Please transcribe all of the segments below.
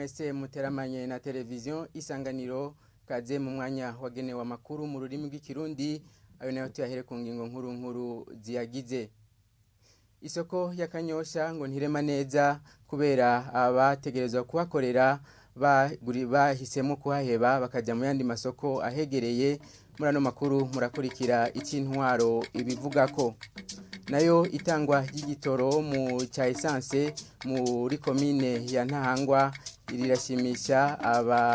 mwese muteramanye na televiziyo Isanganiro kaze mu mwanya wagenewe amakuru mu rurimi rw'ikirundi ayo nayo tuyahere ku ngingo nkuru ziyagize. Isoko ya Kanyosha ngo ntirema neza kubera abategerezwa kuhakorera bahisemo kuhaheba bakajya mu yandi masoko ahegereye. Muri ano makuru murakurikira ikintwaro ibivuga ko nayo itangwa y'igitoro mu cya essence muri komine ya Ntahangwa rirashimisha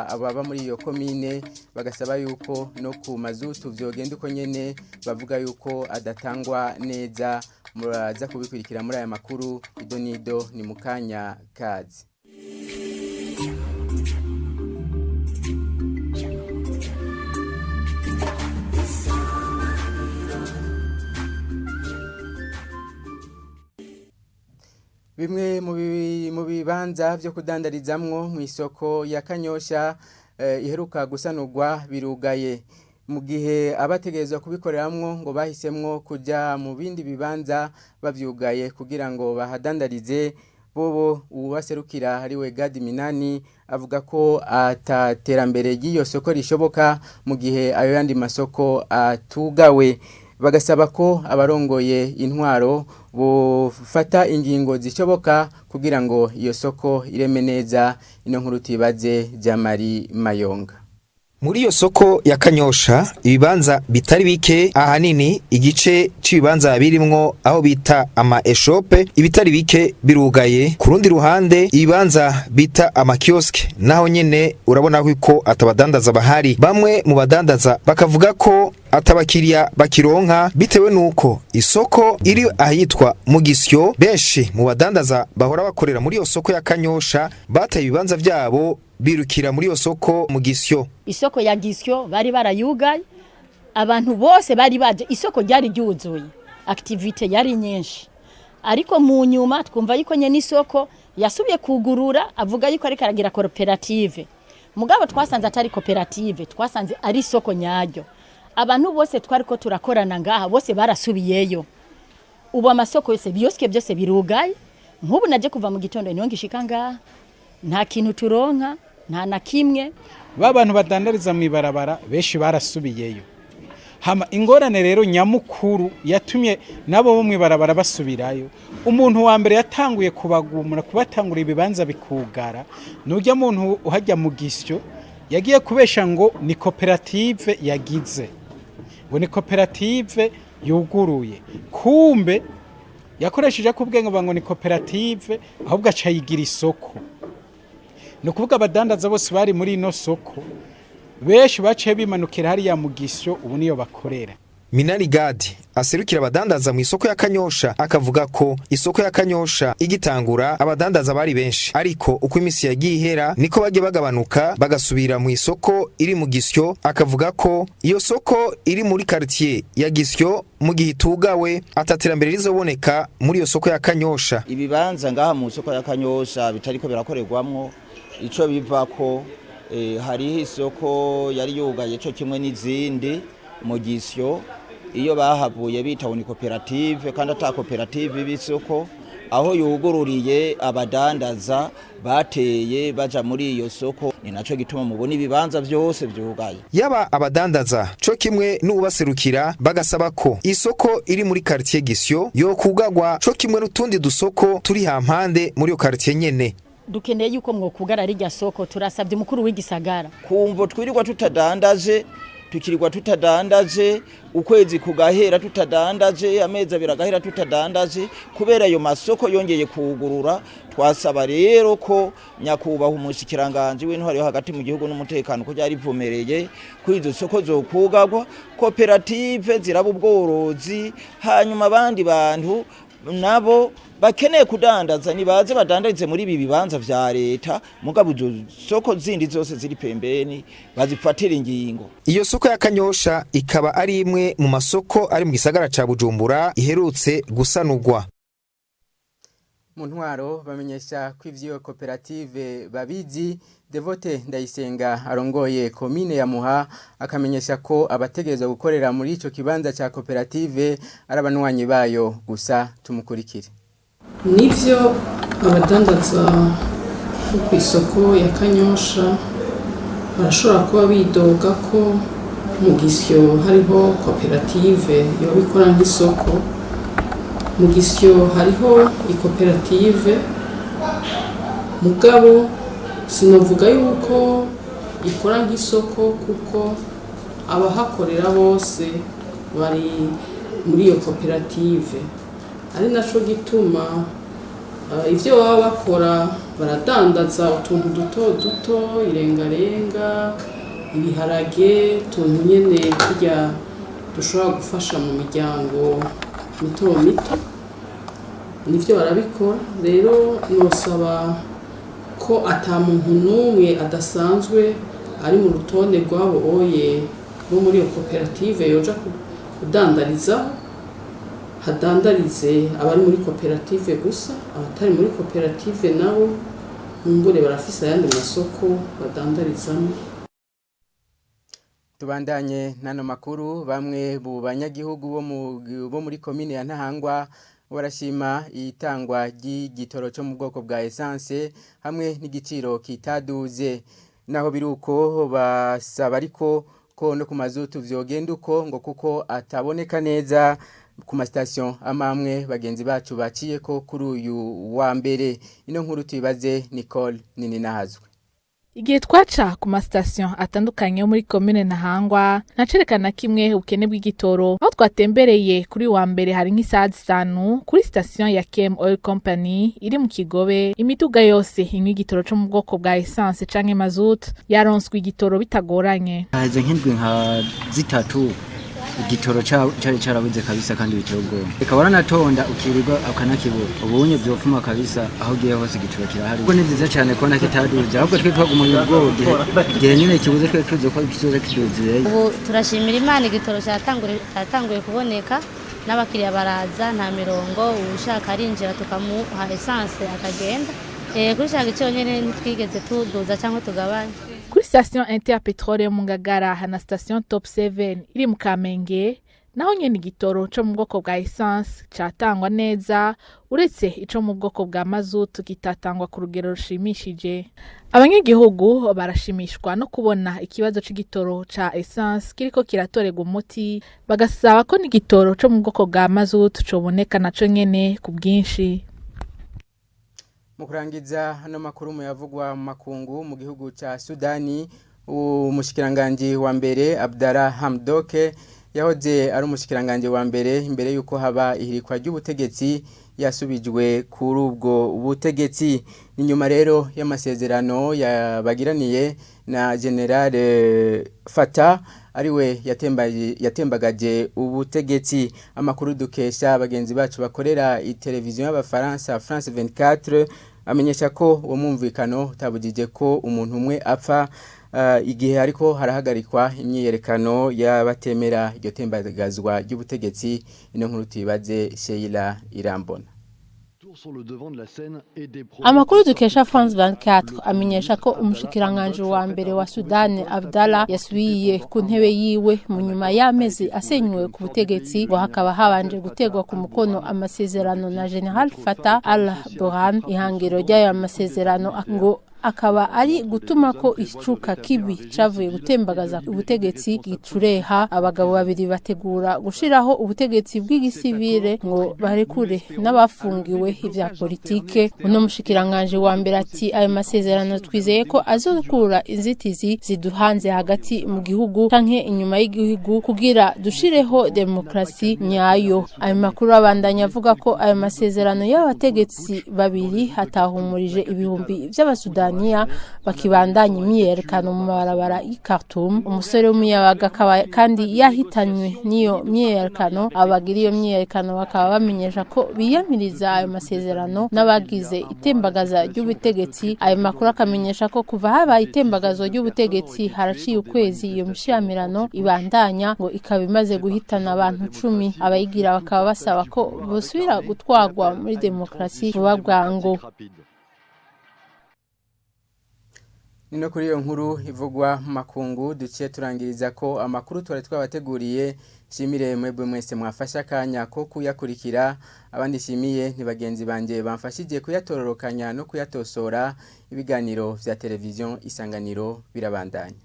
ababa muri iyo komine bagasaba yuko no ku mazutu vyogenda uko nyene bavuga yuko adatangwa neza. Muraza kubikurikira muri aya makuru idonido ni mukanya kazi. Bimwe mu bibanza byo kudandarizamwo mu isoko ya Kanyosha iheruka gusanurwa birugaye mu gihe abategerezwa kubikoreramwo ngo bahisemwo kuja mu bindi bibanza bavyugaye kugira ngo bahadandarize. Bobo uwaserukira hariwe Gadi Minani avuga ko ataterambere ry'iyo soko rishoboka mu gihe ayo yandi masoko atugawe. Bagasaba ko abarongoye intwaro bufata ingingo zishoboka kugira ngo iyo soko ireme neza. Ino nkuru tibaze Jamari Mayonga. Muri iyo soko ya Kanyosha ibibanza bitari bike, ahanini igice c'ibibanza birimwo aho bita ama eshope ibitari bike birugaye. Ku rundi ruhande ibibanza bita ama kioske naho nyene urabona ko atabadandaza bahari. Bamwe mu badandaza bakavuga ko atabakiriya bakironka bitewe nuko isoko iri ahitwa mu Gisyo. Benshi mu badandaza bahora bakorera muri iyo soko ya Kanyosha bataye ibibanza vyabo birukira muri iyo soko mu Gisyo. Isoko ya Gisyo bari barayugaye, abantu bose bari baje, isoko ryari ryuzuye, activite yari nyinshi. Ariko mu nyuma twumva yuko nyene isoko yasubiye kugurura, avuga yuko ari karagira cooperative. Mugabo twasanze atari cooperative, twasanze ari isoko nyaryo. Abantu bose twariko turakorana ngaha bose barasubiyeyo. Ubu amasoko yose biyoske byose birugaye. Nkubu naje kuva mu gitondo niyo ngishika ngaha, nta kintu turonka, nta na kimwe. Babantu badandariza mu ibarabara benshi barasubiyeyo. Hama ingorane rero nyamukuru yatumye nabo bo mu ibarabara basubirayo. Umuntu wa mbere yatanguye kubagumura kubatangura ibibanza bikugara. Nujya muntu uhajya mu Gisyo yagiye kubesha ngo ni cooperative yagize. Ngo ni cooperative yuguruye. Kumbe yakoresheje kubwenga bango ni cooperative ahubwo acayigira isoko. No kuvuga abadandaza bose bari muri ino soko benshi baciye bimanukira hari ya mu Gisyo ubu niyo bakorera. Minani Gadi aserukira abadandaza mu isoko ya Kanyosha akavuga ko isoko ya Kanyosha igitangura abadandaza bari benshi, ariko uko imisi yagiye ihera niko bagiye bagabanuka bagasubira mu isoko iri mu Gisyo. Akavuga ko iyo soko iri muri quartier ya Gisyo mu gihe tugawe ataterambere rizoboneka muri iyo soko ya Kanyosha. Ibibanza ngaha mu soko ya Kanyosha bitariko birakorerwamwo ico bivako hari isoko yari yugaye cyo kimwe n'izindi mu Gisyo. Iyo bahavuye bitaho ni cooperative kandi ata cooperative bisoko aho yugururiye abadandaza bateye baja muri iyo soko, ni naco gituma mubona ibibanza byose byugaye. Yaba abadandaza cyo kimwe n'ubaserukira bagasaba ko isoko iri muri quartier Gisyo yo kugagwa cyo kimwe n'utundi dusoko turi hampande muri yo quartier nyene. Dukeneye yuko mwokugara rijya soko, turasabye mukuru w'igisagara kumvo twirirwa tutadandaje, tukirirwa tutadandaje, ukwezi kugahera tutadandaje, amezi abiri agahera tutadandaje kubera ayo masoko yongeye kugurura. Twasaba rero ko nyakubaho umushikiranganje w'intwari yo hagati mu gihugu n'umutekano ko byari vumereye kwizo soko zo kugagwa, cooperative ziraba ubworozi, hanyuma abandi bantu nabo bakeneye kudandaza nibaze badandarize muri ibi bibanza vya leta, mugabo soko zindi zose ziri pembeni bazifatira ingingo. Iyo soko ya Kanyosha ikaba ari imwe mu masoko ari mu gisagara ca Bujumbura iherutse gusanurwa. Mu ntwaro bamenyesha ko ivyo cooperative babizi. Devote Ndayisenga arongoye komine ya Muha akamenyesha ko abategereza gukorera muri ico kibanza ca cooperative arabanwanyi bayo gusa. Tumukurikire. Nivyo abadandaza bo ku isoko ya Kanyosha barashobora kuba bidoga ko mu Gisyo hariho koperative yo bikora nk'isoko. Mu Gisyo hariho ikoperative mugabo sinovuga yuko ikora nk'isoko kuko abahakorera bose bari muri iyo koperative, ari naco gituma ivyo baba bakora baradandaza utuntu duto duto, irengarenga, ibiharage, tuntu nyene kurya dushobora gufasha mu miryango mito mito, nivyo barabikora. Rero nosaba ko ata muntu n'umwe adasanzwe ari mu rutonde rwabo oye bo muri iyo koperative yoja kudandariza, hadandarize abari muri koperative gusa, abatari muri koperative nabo mumbure barafise ayandi masoko badandarizamo. Tubandanye nano makuru. Bamwe mu banyagihugu bo muri komine ya Ntahangwa barashima itangwa ry'igitoro cyo mu bwoko bwa essence hamwe n'igiciro kitaduze. Naho biruko basaba ariko ko no ku mazutu vyogenda uko ngo kuko ataboneka neza ku mastation amamwe bagenzi bacu baciye ko kuri uyu wa mbere. Ino nkuru tuyibaze Nicole nini nahazwe. Igihe twaca ku mastation atandukanye muri komine Ntahangwa nacerekana kimwe ubukene bw'igitoro. Aho twatembereye kuri wa mbere hari nk'isaha 5 kuri station ya KM Oil Company iri mu Kigobe, imiduga yose inywa igitoro cyo mu bwoko bwa essence canke mazut yaronswe igitoro bitagoranye. Haje nk'indwi nka zitatu igitoro cyari cyarabuze kabisa kandi bitego. Eka waranatonda ukirirwa akanakibura. Ubunye byofuma kabisa aho giye hose igitoro kirahari. Ubwo ni byiza cyane ko nakitaduze. Ahubwo twe twagumuye ubwode. Gihe nyine kibuze twe tuzo ko kizoza kiduze. Ubu turashimira Imana igitoro cyatanguye kuboneka n'abakiriya baraza nta mirongo ushaka arinjira tukamuha essence akagenda. Kuri cyangwa cyo nyene ntitwigeze tuduza cyangwa tugabanya. Kuri station Interpetrole mu Ngagara na station Top 7 iri mu Kamenge naho nyene igitoro cyo mu bwoko bwa essence cyatangwa neza uretse ico mu bwoko bwa mazut kitatangwa ku rugero rushimishije. Abanyagihugu barashimishwa no kubona ikibazo c'igitoro ca essence kiriko kiratorega umuti, bagasaba ko n'igitoro cyo mu bwoko bwa mazut coboneka naco nyene ku bwinshi. Mukurangiza hano makuru muyavugwa mu makungu mu gihugu ca Sudani, umushikiranganje wa mbere Abdallah Hamdoke yahoze ari umushikiranganje wa mbere imbere yuko haba ihirikwa ry'ubutegetsi yasubijwe kuri ubwo ubutegetsi. Inyuma rero y'amasezerano yabagiraniye na General Fatah ariwe yatembagaje ubutegetsi. Amakuru dukesha bagenzi bacu bakorera iteleviziyo y'abafaransa France 24 amenyesha ko uwo mwumvikano utabujije ko umuntu umwe apfa igihe ariko harahagarikwa imyiyerekano y'abatemera iryo tembagazwa ry'ubutegetsi. Ino nkuru tuyibaze Sheila Irambona. Amakuru dukesha France 24 amenyesha ko umushikiranganje wa mbere wa Sudani Abdallah yasubiye ku ntebe yiwe mu nyuma y'amezi asenywe ku butegetsi, ngo hakaba habanje gutegwa ku mukono amasezerano na General Fatah al-Burhan. Ihangiro ry'ayo masezerano ngo akaba ari gutuma ko icuka kibi cavuye gutembagaza ubutegetsi gicureha. Abagabo babiri bategura gushiraho ubutegetsi bw'igisivile ngo barekure n'abafungiwe ivya politike. Uno mushikiranganje wa mbere ati ayo masezerano twizeye ko azokura inzitizi ziduhanze hagati mu gihugu canke inyuma y'igihugu kugira dushireho demokrasi nyayo. Ayo makuru abandanya avuga ko ayo masezerano y'abategetsi babiri hatahumurije ibihumbi by'abasudani bakibandanya imyiyerekano mu mabarabara y'i Khartoum. Umusore w'umuyabaga akaba kandi yahitanywe n'iyo myiyerekano. Abagira iyo myiyerekano bakaba bamenyesha ko biyamiriza ayo masezerano n'abagize itembagaza ry'ubutegetsi. Ayo makuru akamenyesha ko kuva habaye itembagazo ry'ubutegetsi haraciye ukwezi iyo mishamirano ibandanya ngo ikaba imaze guhitana abantu 10. Abayigira bakaba basaba ko bosubira gutwagwa muri demokrasi vuba bwangu. Nino kuri iyo nkuru ivugwa mu makungu duciye turangiriza ko amakuru twari twabateguriye. Shimire mwebwe mwese mwafasha akanya ko kuyakurikira. Abandi shimiye ni bagenzi banje bamfashije kuyatororokanya no kuyatosora. Ibiganiro vya televiziyo Isanganiro birabandanya.